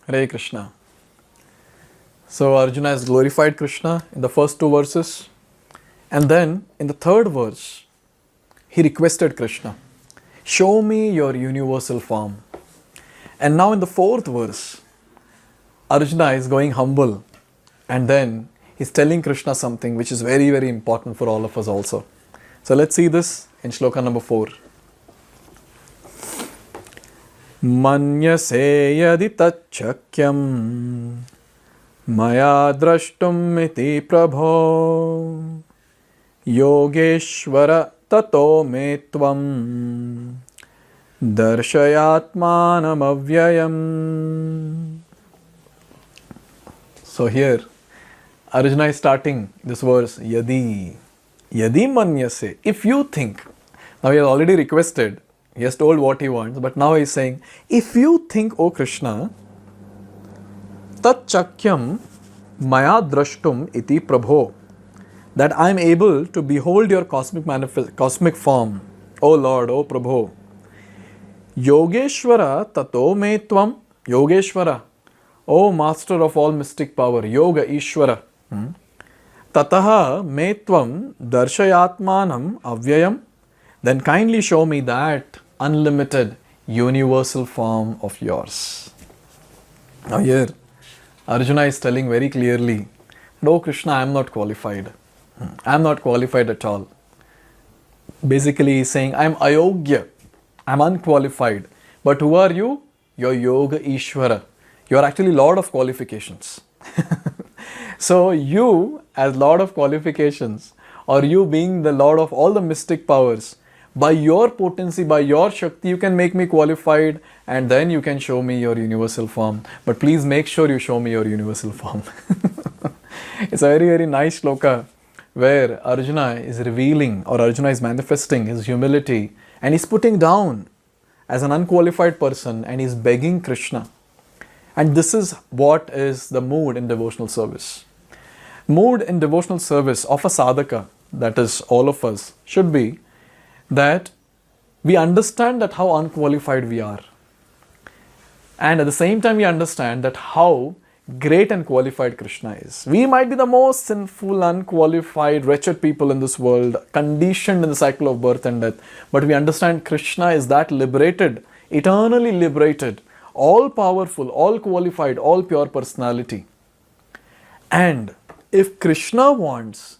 Hare Krishna. So Arjuna has glorified Krishna in the first two verses, and then in the third verse he requested Krishna, show me your universal form. And now in the fourth verse Arjuna is going humble, and then he's telling Krishna something which is very, very important for all of us also. So let's see this in Shloka number 4. Manyase yadi tachakyam maya drashtum iti prabho yogeshvara tato me tvam darshayatmanam avyayam. So here Arjuna is starting this verse, Yadi manyase, if you think. Now he has already requested, he has told what he wants, but now he is saying, if you think, O Krishna, tat chakyam maya drashtum iti prabho, that I am able to behold your cosmic form, O Lord, O Prabho. Yogeshvara tato me tvam, Yogeshvara, O Master of all mystic power, Yoga Ishvara. Tataha me tvam darshayatmanam avyayam, then kindly show me that unlimited universal form of yours. Now here Arjuna is telling very clearly, no Krishna, I am not qualified. I am not qualified at all. Basically he is saying, I am ayogya, I am unqualified. But who are you? You are Yoga Ishvara. You are actually Lord of qualifications. So you as Lord of qualifications, or you being the Lord of all the mystic powers, by your potency, by your Shakti, you can make me qualified, and then you can show me your universal form. But please make sure you show me your universal form. It's a very, very nice shloka where Arjuna is revealing, or Arjuna is manifesting his humility, and he's putting down as an unqualified person, and he's begging Krishna. And this is what is the mood in devotional service. Mood in devotional service of a sadhaka, that is all of us, should be that we understand that how unqualified we are. And at the same time we understand that how great and qualified Krishna is. We might be the most sinful, unqualified, wretched people in this world, conditioned in the cycle of birth and death. But we understand Krishna is that liberated, eternally liberated, all powerful, all qualified, all pure personality. And if Krishna wants,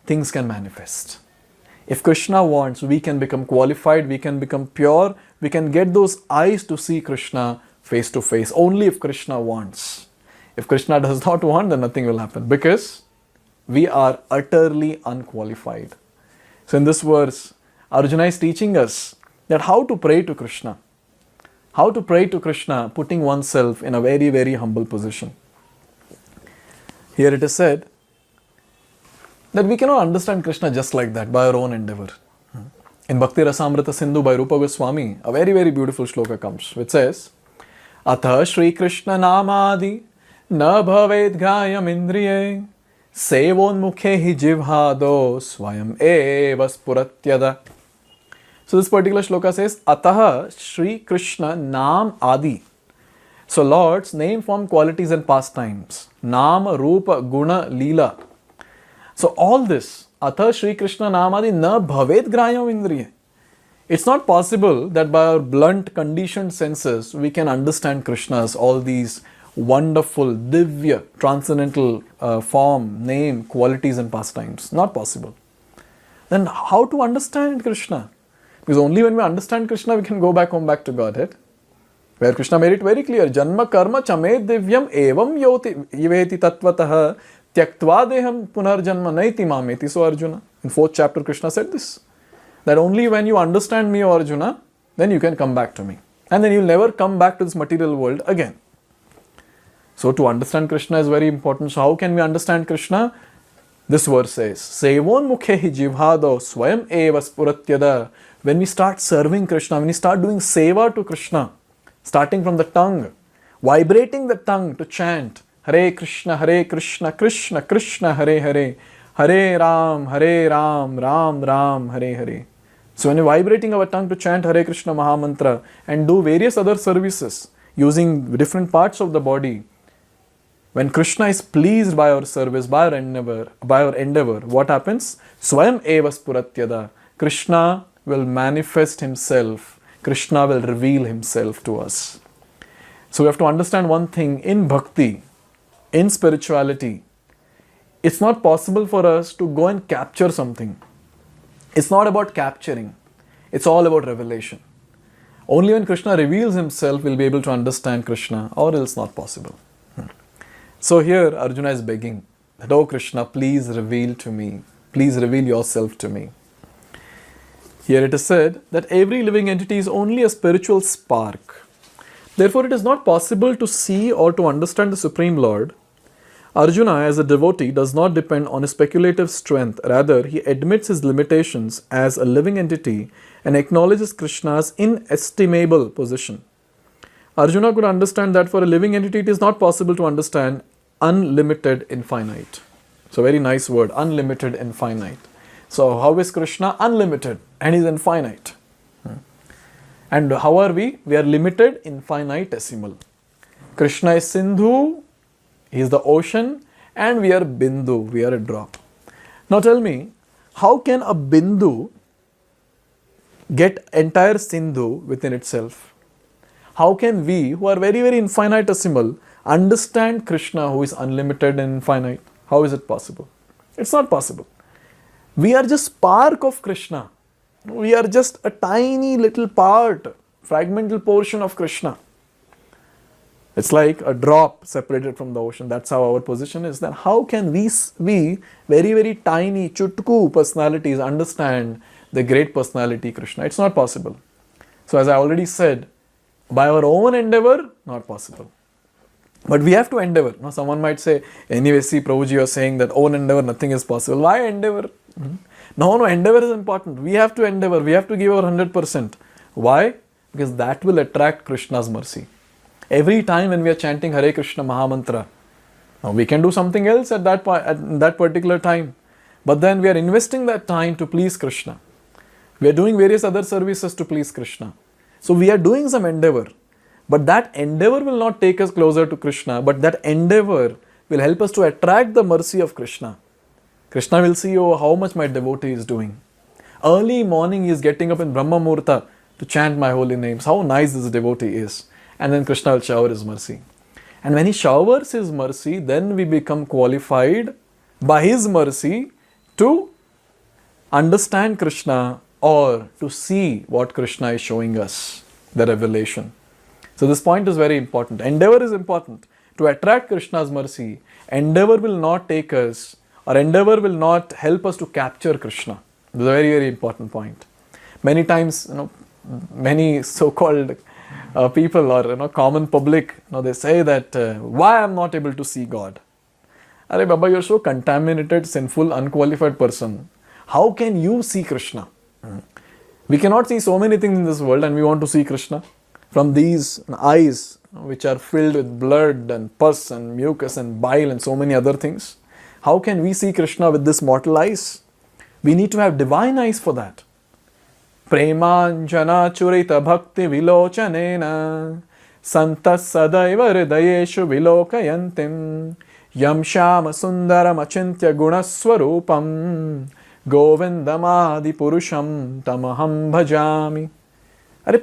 things can manifest. If Krishna wants, we can become qualified, we can become pure, we can get those eyes to see Krishna face to face. Only if Krishna wants. If Krishna does not want, then nothing will happen, because we are utterly unqualified. So in this verse, Arjuna is teaching us that how to pray to Krishna. How to pray to Krishna, putting oneself in a very, very humble position. Here it is said that we cannot understand Krishna just like that, by our own endeavor. In Bhakti Rasamrita Sindhu by Rupa Goswami, a very, very beautiful shloka comes, which says, Atha Shri Krishna Namadi na bhaved gayam indriye sevon mukhe hi jivhado swayam eva spuratyada. So this particular shloka says, Ataha Shri Krishna Nam Adi. So Lord's name, form, qualities and pastimes. Nam, Rupa, Guna, Leela. So all this, Atha Shri Krishna Nam Adi na bhaved grayam indriye. It's not possible that by our blunt, conditioned senses, we can understand Krishna's all these wonderful, divya, transcendental form, name, qualities and pastimes. Not possible. Then how to understand Krishna? Because only when we understand Krishna, we can go back home, back to Godhead. Where Krishna made it very clear, Janma karma chame divyam evam yiveti tattvataha tyaktva deham punarjanma naiti mameti. So Arjuna, in 4th chapter, Krishna said this, that only when you understand me, O Arjuna, then you can come back to me. And then you'll never come back to this material world again. So to understand Krishna is very important. So how can we understand Krishna? This verse says, Sevon mukhehi jivhado swayam eva spuratyada. When we start serving Krishna, when we start doing seva to Krishna, starting from the tongue, vibrating the tongue to chant Hare Krishna, Krishna Krishna, Hare Hare, Hare Ram, Ram Ram, Hare Hare. So when we're vibrating our tongue to chant Hare Krishna Mahamantra and do various other services, using different parts of the body. When Krishna is pleased by our service, by our endeavor, what happens? Swayam eva spuratyada. Krishna will manifest himself. Krishna will reveal himself to us. So we have to understand one thing, in bhakti, in spirituality, it's not possible for us to go and capture something. It's not about capturing. It's all about revelation. Only when Krishna reveals himself, we'll be able to understand Krishna, or else not possible. So here Arjuna is begging that, oh Krishna, please reveal to me. Please reveal yourself to me. Here it is said that every living entity is only a spiritual spark. Therefore, it is not possible to see or to understand the Supreme Lord. Arjuna, as a devotee, does not depend on his speculative strength. Rather, he admits his limitations as a living entity and acknowledges Krishna's inestimable position. Arjuna could understand that for a living entity, it is not possible to understand unlimited infinite. So, very nice word, unlimited infinite. So, how is Krishna? Unlimited, and he is infinite. And how are we? We are limited, infinitesimal. Krishna is Sindhu, he is the ocean, and we are Bindu, we are a drop. Now tell me, how can a Bindu get entire Sindhu within itself? How can we, who are very, very infinitesimal, understand Krishna who is unlimited and infinite? How is it possible? It's not possible. We are just spark of Krishna. We are just a tiny little part, fragmental portion of Krishna. It's like a drop separated from the ocean. That's how our position is. Then how can we very, very tiny, chutku personalities understand the great personality Krishna? It's not possible. So as I already said, by our own endeavor, not possible. But we have to endeavor. Now someone might say, anyway, see Prabhuji, you are saying that own endeavor, nothing is possible. Why endeavor? No, endeavor is important. We have to endeavor. We have to give our 100%. Why? Because that will attract Krishna's mercy. Every time when we are chanting Hare Krishna Mahamantra, now we can do something else at that particular time. But then we are investing that time to please Krishna. We are doing various other services to please Krishna. So we are doing some endeavor. But that endeavor will not take us closer to Krishna. But that endeavor will help us to attract the mercy of Krishna. Krishna will see, oh, how much my devotee is doing. Early morning he is getting up in Brahma Muhurta to chant my holy names. How nice this devotee is. And then Krishna will shower his mercy. And when he showers his mercy, then we become qualified by his mercy to understand Krishna or to see what Krishna is showing us, the revelation. So this point is very important. Endeavor is important. To attract Krishna's mercy, endeavor will not take us, or endeavor will not help us to capture Krishna. This is a very, very important point. Many times, many so-called people or common public, they say that why I am not able to see God. Arey Baba, you are so contaminated, sinful, unqualified person. How can you see Krishna? We cannot see so many things in this world and we want to see Krishna. From these eyes which are filled with blood and pus and mucus and bile and so many other things. How can we see Krishna with this mortal eyes? We need to have divine eyes for that. Premanjana churita bhakti vilochanena santas sadaiva hridayeshu vilokayantim yam shama sundaram achintya gunaswarupam govindamadi purusham tamaham bhajami.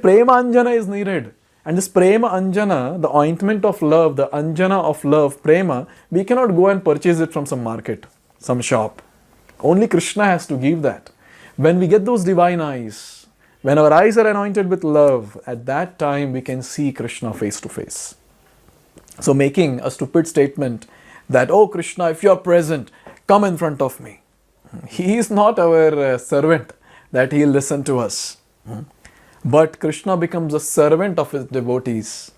Prema Anjana is needed. And this Prema Anjana, the ointment of love, the Anjana of love, Prema, we cannot go and purchase it from some market, some shop. Only Krishna has to give that. When we get those divine eyes, when our eyes are anointed with love, at that time we can see Krishna face to face. So making a stupid statement that, oh Krishna, if you are present, come in front of me. He is not our servant that he will listen to us. But Krishna becomes a servant of his devotees.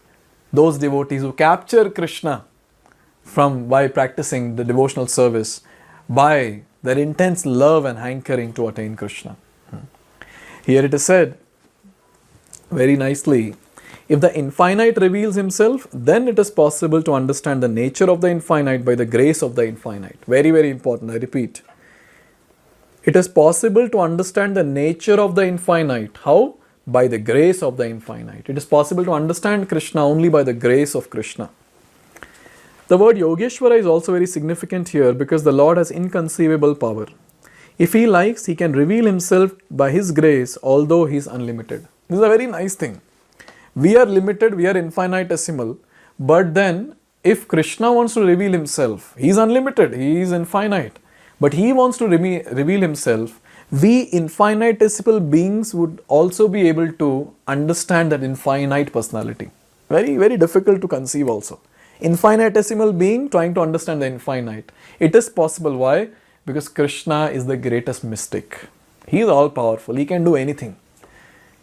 Those devotees who capture Krishna by practicing the devotional service, by their intense love and hankering to attain Krishna. Here it is said very nicely, if the infinite reveals himself, then it is possible to understand the nature of the infinite by the grace of the infinite. Very, very important, I repeat. It is possible to understand the nature of the infinite. How? by the grace of the infinite. It is possible to understand Krishna only by the grace of Krishna. The word Yogeshwara is also very significant here because the Lord has inconceivable power. If He likes, He can reveal Himself by His grace, although He is unlimited. This is a very nice thing. We are limited, we are infinitesimal, but then if Krishna wants to reveal Himself, He is unlimited, He is infinite, but He wants to reveal Himself, we infinitesimal beings would also be able to understand that infinite personality. Very, very difficult to conceive also. Infinitesimal being trying to understand the infinite. It is possible. Why? Because Krishna is the greatest mystic. He is all powerful. He can do anything.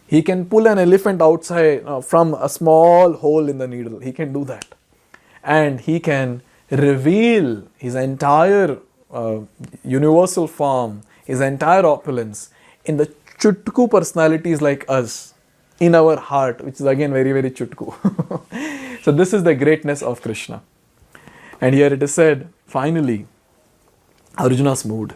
He can pull an elephant outside from a small hole in the needle. He can do that. And He can reveal His entire universal form, His entire opulence in the chutku personalities like us, in our heart, which is again very, very chutku. So this is the greatness of Krishna. And here it is said, finally, Arjuna's mood.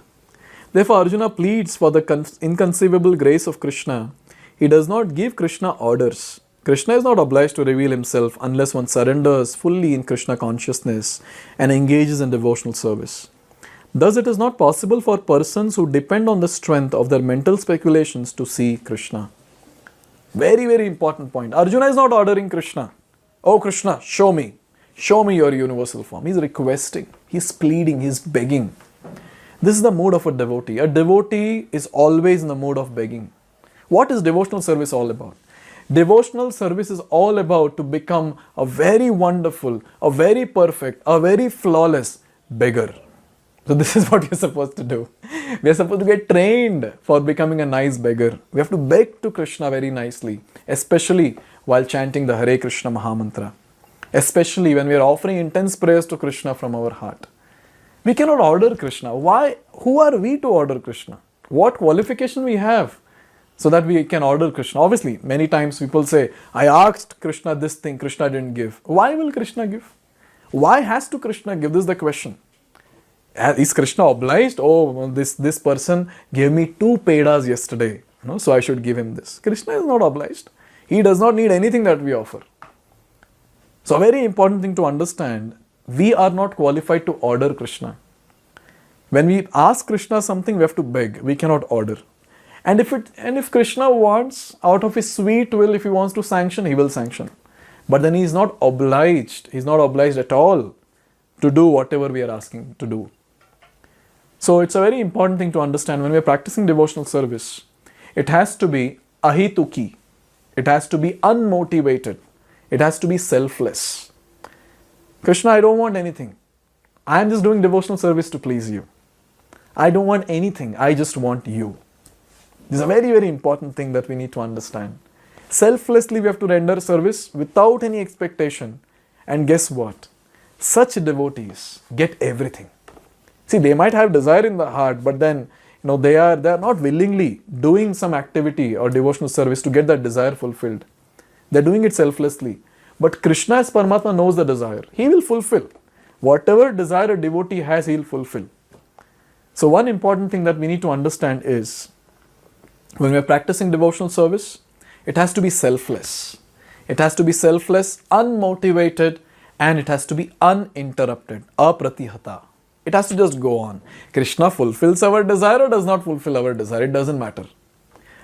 Therefore, Arjuna pleads for the inconceivable grace of Krishna. He does not give Krishna orders. Krishna is not obliged to reveal Himself unless one surrenders fully in Krishna consciousness and engages in devotional service. Thus, it is not possible for persons who depend on the strength of their mental speculations to see Krishna. Very, very important point. Arjuna is not ordering Krishna. Oh Krishna, show me your universal form. He is requesting, he is pleading, he is begging. This is the mood of a devotee. A devotee is always in the mood of begging. What is devotional service all about? Devotional service is all about to become a very wonderful, a very perfect, a very flawless beggar. So this is what we are supposed to do. We are supposed to get trained for becoming a nice beggar. We have to beg to Krishna very nicely, especially while chanting the Hare Krishna Mahamantra. Especially when we are offering intense prayers to Krishna from our heart. We cannot order Krishna. Why? Who are we to order Krishna? What qualification we have so that we can order Krishna? Obviously, many times people say, I asked Krishna this thing, Krishna didn't give. Why will Krishna give? Why has to Krishna give? This is the question. Is Krishna obliged? Oh, this person gave me 2 pedas yesterday, so I should give him this. Krishna is not obliged. He does not need anything that we offer. So a very important thing to understand, we are not qualified to order Krishna. When we ask Krishna something, we have to beg. We cannot order. And if Krishna wants, out of His sweet will, if He wants to sanction, He will sanction. But then He is not obliged. He is not obliged at all to do whatever we are asking to do. So it's a very important thing to understand when we are practicing devotional service. It has to be ahituki. It has to be unmotivated. It has to be selfless. Krishna, I don't want anything. I am just doing devotional service to please you. I don't want anything. I just want you. This is a very, very important thing that we need to understand. Selflessly, we have to render service without any expectation. And guess what? Such devotees get everything. See, they might have desire in the heart, but then they are not willingly doing some activity or devotional service to get that desire fulfilled. They are doing it selflessly. But Krishna as Paramatma knows the desire. He will fulfill. Whatever desire a devotee has, he will fulfill. So one important thing that we need to understand is, when we are practicing devotional service, it has to be selfless. It has to be selfless, unmotivated, and it has to be uninterrupted. Apratihata. It has to just go on. Krishna fulfills our desire or does not fulfill our desire. It doesn't matter.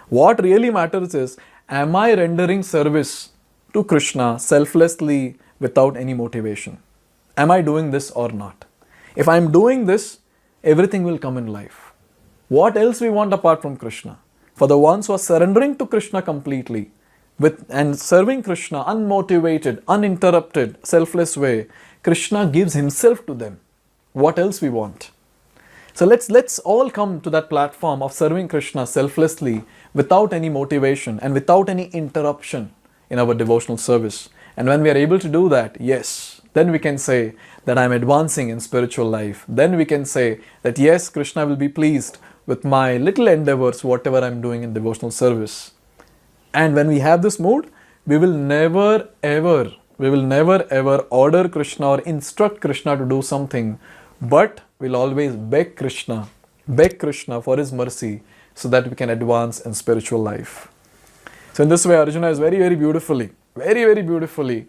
What really matters is, am I rendering service to Krishna selflessly without any motivation? Am I doing this or not? If I am doing this, everything will come in life. What else we want apart from Krishna? For the ones who are surrendering to Krishna completely and serving Krishna unmotivated, uninterrupted, selfless way, Krishna gives Himself to them. What else we want? So let's all come to that platform of serving Krishna selflessly without any motivation and without any interruption in our devotional service. And when we are able to do that, yes, then we can say that I am advancing in spiritual life. Then we can say that yes, Krishna will be pleased with my little endeavors, whatever I am doing in devotional service. And when we have this mood, we will never ever order Krishna or instruct Krishna to do something, but we'll always beg Krishna for His mercy so that we can advance in spiritual life. So in this way, Arjuna is very, very beautifully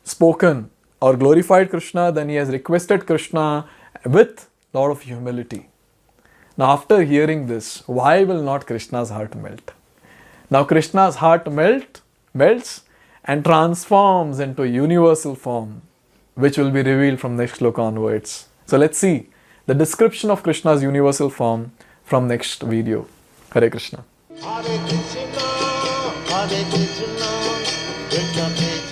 spoken or glorified Krishna. Then he has requested Krishna with a lot of humility. Now after hearing this, why will not Krishna's heart melt? Now Krishna's heart melts and transforms into a universal form, which will be revealed from next Śloka onwards. So let's see the description of Krishna's universal form from next video. Hare Krishna. Hare Krishna, Krishna Krishna.